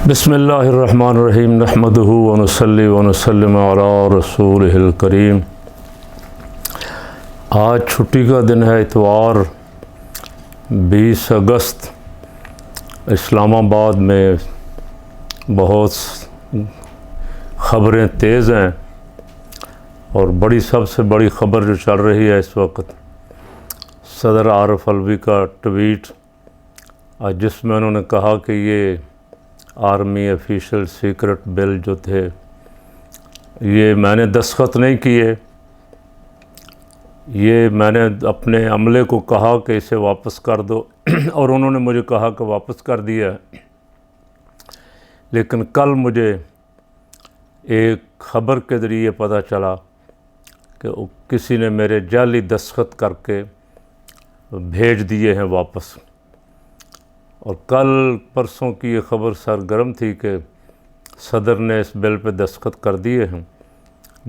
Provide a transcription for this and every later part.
بسم اللہ الرحمن الرحیم نحمدہ ونصلی ونسلم علی رسولہ الکریم۔ آج چھٹی کا دن ہے، اتوار 20 اگست۔ اسلام آباد میں بہت خبریں تیز ہیں اور سب سے بڑی خبر جو چل رہی ہے اس وقت صدر عارف علوی کا ٹویٹ، جس میں انہوں نے کہا کہ یہ آرمی آفیشل سیکرٹ بل جو تھے یہ میں نے دستخط نہیں کیے، یہ میں نے اپنے عملے کو کہا کہ اسے واپس کر دو اور انہوں نے مجھے کہا کہ واپس کر دیا۔ لیکن کل مجھے ایک خبر کے ذریعے پتہ چلا کہ کسی نے میرے جعلی دستخط کر کے بھیج دیے ہیں واپس، اور کل پرسوں کی یہ خبر سرگرم تھی کہ صدر نے اس بل پہ دستخط کر دیے ہیں۔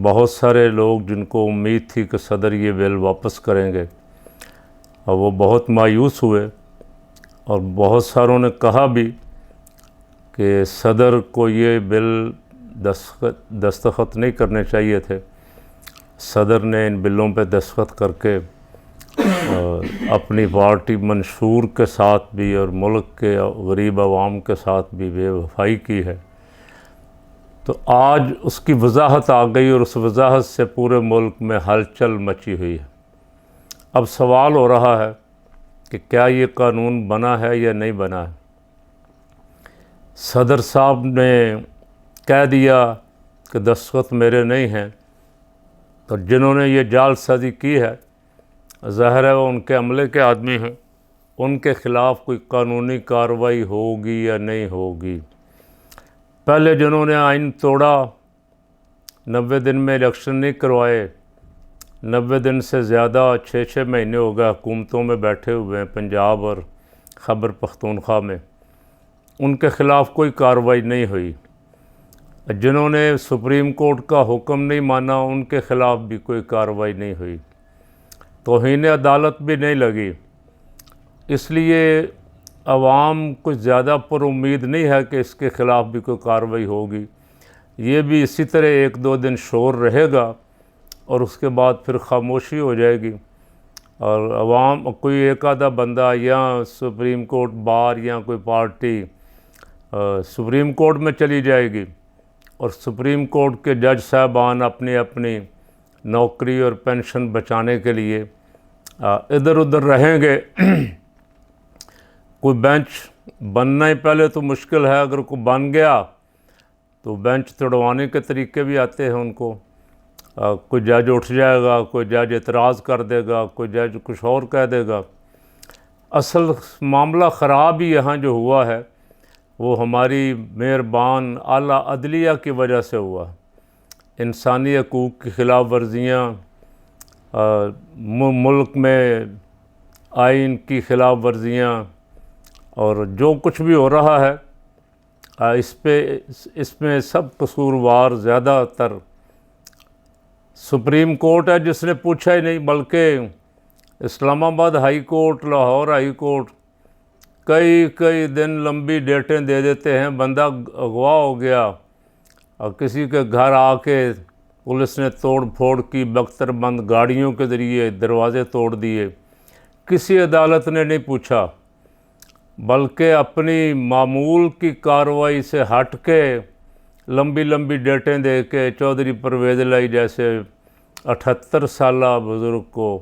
بہت سارے لوگ جن کو امید تھی کہ صدر یہ بل واپس کریں گے اور وہ بہت مایوس ہوئے، اور بہت ساروں نے کہا بھی کہ صدر کو یہ بل دستخط نہیں کرنے چاہیے تھے۔ صدر نے ان بلوں پہ دستخط کر کے اپنی پارٹی منشور کے ساتھ بھی اور ملک کے غریب عوام کے ساتھ بھی بے وفائی کی ہے۔ تو آج اس کی وضاحت آ گئی اور اس وضاحت سے پورے ملک میں ہلچل مچی ہوئی ہے۔ اب سوال ہو رہا ہے کہ کیا یہ قانون بنا ہے یا نہیں بنا ہے۔ صدر صاحب نے کہہ دیا کہ دستخط میرے نہیں ہیں، تو جنہوں نے یہ جعل سازی کی ہے ظاہر ہے وہ ان کے عملے کے آدمی ہیں، ان کے خلاف کوئی قانونی کارروائی ہوگی یا نہیں ہوگی۔ پہلے جنہوں نے آئین توڑا، 90 دن میں الیکشن نہیں کروائے، 90 دن سے زیادہ 6 مہینے ہو گئے حکومتوں میں بیٹھے ہوئے ہیں پنجاب اور خیبر پختونخوا میں، ان کے خلاف کوئی کارروائی نہیں ہوئی۔ جنہوں نے سپریم کورٹ کا حکم نہیں مانا ان کے خلاف بھی کوئی کارروائی نہیں ہوئی، توہین عدالت بھی نہیں لگی۔ اس لیے عوام کچھ زیادہ پر امید نہیں ہے کہ اس کے خلاف بھی کوئی کارروائی ہوگی۔ یہ بھی اسی طرح 1-2 دن شور رہے گا اور اس کے بعد پھر خاموشی ہو جائے گی، اور عوام کوئی ایک آدھا بندہ یا سپریم کورٹ بار یا کوئی پارٹی سپریم کورٹ میں چلی جائے گی، اور سپریم کورٹ کے جج صاحبان اپنی نوکری اور پینشن بچانے کے لیے ادھر ادھر رہیں گے۔ کوئی بینچ بننا ہی پہلے تو مشکل ہے، اگر کوئی بن گیا تو بینچ توڑوانے کے طریقے بھی آتے ہیں ان کو۔ کوئی جج اٹھ جائے گا، کوئی جج اعتراض کر دے گا، کوئی جج کچھ اور کہہ دے گا۔ اصل معاملہ خراب ہی یہاں جو ہوا ہے وہ ہماری مہربان اعلیٰ عدلیہ کی وجہ سے ہوا۔ انسانی حقوق کی خلاف ورزیاں، ملک میں آئین کی خلاف ورزیاں، اور جو کچھ بھی ہو رہا ہے اس میں سب قصوروار زیادہ تر سپریم کورٹ ہے، جس نے پوچھا ہی نہیں، بلکہ اسلام آباد high court, Lahore high court کئی دن لمبی ڈیٹیں دے دیتے ہیں۔ بندہ اغوا ہو گیا اور کسی کے گھر آ کے پولیس نے توڑ پھوڑ کی، بختر بند گاڑیوں کے ذریعے دروازے توڑ دیے، کسی عدالت نے نہیں پوچھا، بلکہ اپنی معمول کی کارروائی سے ہٹ کے لمبی ڈیٹیں دے کے چودھری پرویز الہی جیسے 78 سالہ بزرگ کو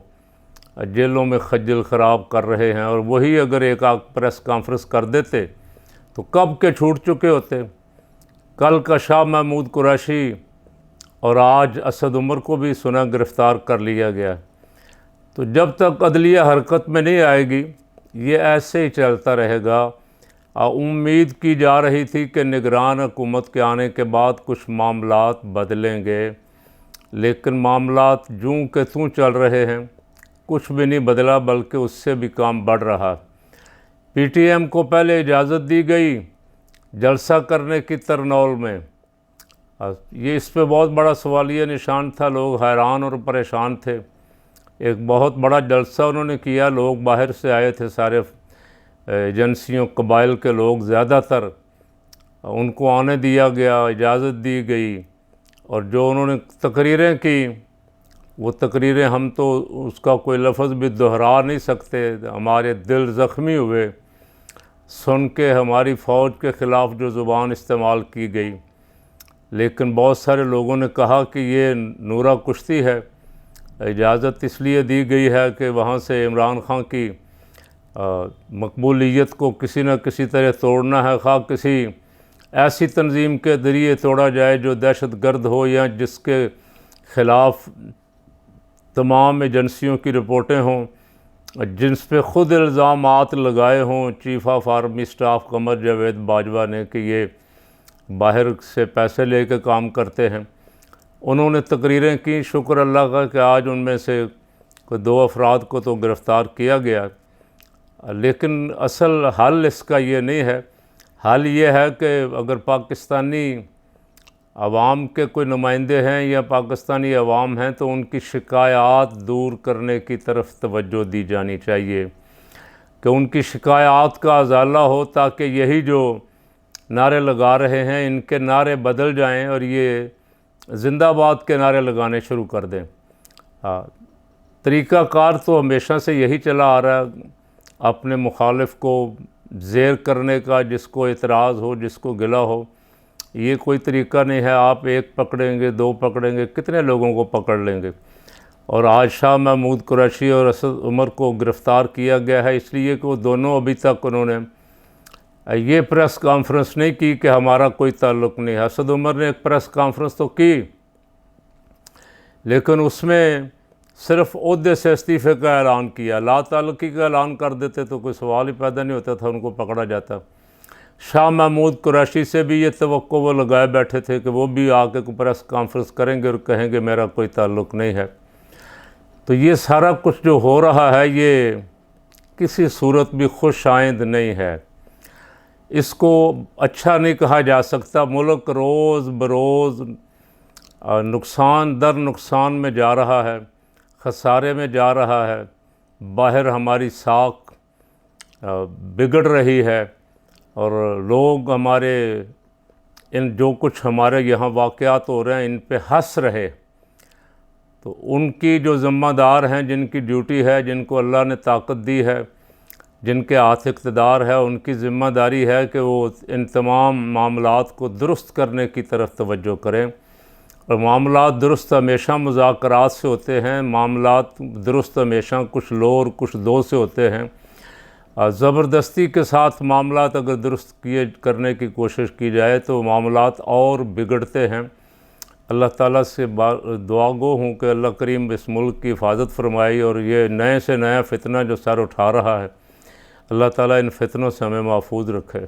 جیلوں میں خجل خراب کر رہے ہیں، اور وہی اگر ایک پریس کانفرنس کر دیتے تو کب کے چھوٹ چکے ہوتے۔ کل کا شاہ محمود قریشی اور آج اسد عمر کو بھی سنا گرفتار کر لیا گیا۔ تو جب تک عدلیہ حرکت میں نہیں آئے گی یہ ایسے ہی چلتا رہے گا۔ امید کی جا رہی تھی کہ نگران حکومت کے آنے کے بعد کچھ معاملات بدلیں گے، لیکن معاملات جوں کہ توں چل رہے ہیں، کچھ بھی نہیں بدلا، بلکہ اس سے بھی کام بڑھ رہا۔ پی ٹی ایم کو پہلے اجازت دی گئی جلسہ کرنے کی ترنول میں، یہ اس پہ بہت بڑا سوالیہ نشان تھا، لوگ حیران اور پریشان تھے۔ ایک بہت بڑا جلسہ انہوں نے کیا، لوگ باہر سے آئے تھے، سارے ایجنسیوں قبائل کے لوگ زیادہ تر، ان کو آنے دیا گیا، اجازت دی گئی، اور جو انہوں نے تقریریں کی وہ تقریریں ہم تو اس کا کوئی لفظ بھی دہرا نہیں سکتے، ہمارے دل زخمی ہوئے سن کے ہماری فوج کے خلاف جو زبان استعمال کی گئی۔ لیکن بہت سارے لوگوں نے کہا کہ یہ نورہ کشتی ہے، اجازت اس لیے دی گئی ہے کہ وہاں سے عمران خان کی مقبولیت کو کسی نہ کسی طرح توڑنا ہے، خواہ کسی ایسی تنظیم کے ذریعے توڑا جائے جو دہشت گرد ہو یا جس کے خلاف تمام ایجنسیوں کی رپورٹیں ہوں، جن پہ خود الزامات لگائے ہوں chief of army staff Qamar Javed Bajwa نے کہ یہ باہر سے پیسے لے کے کام کرتے ہیں۔ انہوں نے تقریریں کی، شکر اللہ کا کہ آج ان میں سے کوئی 2 افراد کو تو گرفتار کیا گیا، لیکن اصل حل اس کا یہ نہیں ہے۔ حل یہ ہے کہ اگر پاکستانی عوام کے کوئی نمائندے ہیں یا پاکستانی عوام ہیں تو ان کی شکایات دور کرنے کی طرف توجہ دی جانی چاہیے، کہ ان کی شکایات کا ازالہ ہو، تاکہ یہی جو نعرے لگا رہے ہیں ان کے نعرے بدل جائیں اور یہ زندہ باد کے نعرے لگانے شروع کر دیں۔ طریقہ کار تو ہمیشہ سے یہی چلا آ رہا ہے، اپنے مخالف کو زیر کرنے کا، جس کو اعتراض ہو، جس کو گلہ ہو۔ یہ کوئی طریقہ نہیں ہے، آپ 1 پکڑیں گے، 2 پکڑیں گے، کتنے لوگوں کو پکڑ لیں گے؟ اور آج شاہ محمود قریشی اور اسد عمر کو گرفتار کیا گیا ہے اس لیے کہ وہ دونوں ابھی تک انہوں نے یہ پریس کانفرنس نہیں کی کہ ہمارا کوئی تعلق نہیں ہے۔ اسد عمر نے ایک پریس کانفرنس تو کی، لیکن اس میں صرف عہدے سے استعفے کا اعلان کیا، لا تعلقی کا اعلان کر دیتے تو کوئی سوال ہی پیدا نہیں ہوتا تھا، ان کو پکڑا جاتا۔ شاہ محمود قریشی سے بھی یہ توقع وہ لگائے بیٹھے تھے کہ وہ بھی آ کے کوئی پریس کانفرنس کریں گے اور کہیں گے میرا کوئی تعلق نہیں ہے۔ تو یہ سارا کچھ جو ہو رہا ہے یہ کسی صورت بھی خوش آئند نہیں ہے، اس کو اچھا نہیں کہا جا سکتا۔ ملک روز بروز نقصان در نقصان میں جا رہا ہے، خسارے میں جا رہا ہے، باہر ہماری ساکھ بگڑ رہی ہے، اور لوگ ہمارے جو کچھ ہمارے یہاں واقعات ہو رہے ہیں ان پہ ہنس رہے۔ تو ان کی جو ذمہ دار ہیں، جن کی ڈیوٹی ہے، جن کو اللہ نے طاقت دی ہے، جن کے ہاتھ اقتدار ہے، ان کی ذمہ داری ہے کہ وہ ان تمام معاملات کو درست کرنے کی طرف توجہ کریں۔ اور معاملات درست ہمیشہ مذاکرات سے ہوتے ہیں، معاملات درست ہمیشہ کچھ لو اور کچھ دو سے ہوتے ہیں۔ زبردستی کے ساتھ معاملات اگر درست کرنے کی کوشش کی جائے تو معاملات اور بگڑتے ہیں۔ اللہ تعالیٰ سے دعا گو ہوں کہ اللہ کریم اس ملک کی حفاظت فرمائی، اور یہ نئے سے نیا فتنہ جو سر اٹھا رہا ہے، اللہ تعالیٰ ان فتنوں سے ہمیں محفوظ رکھے۔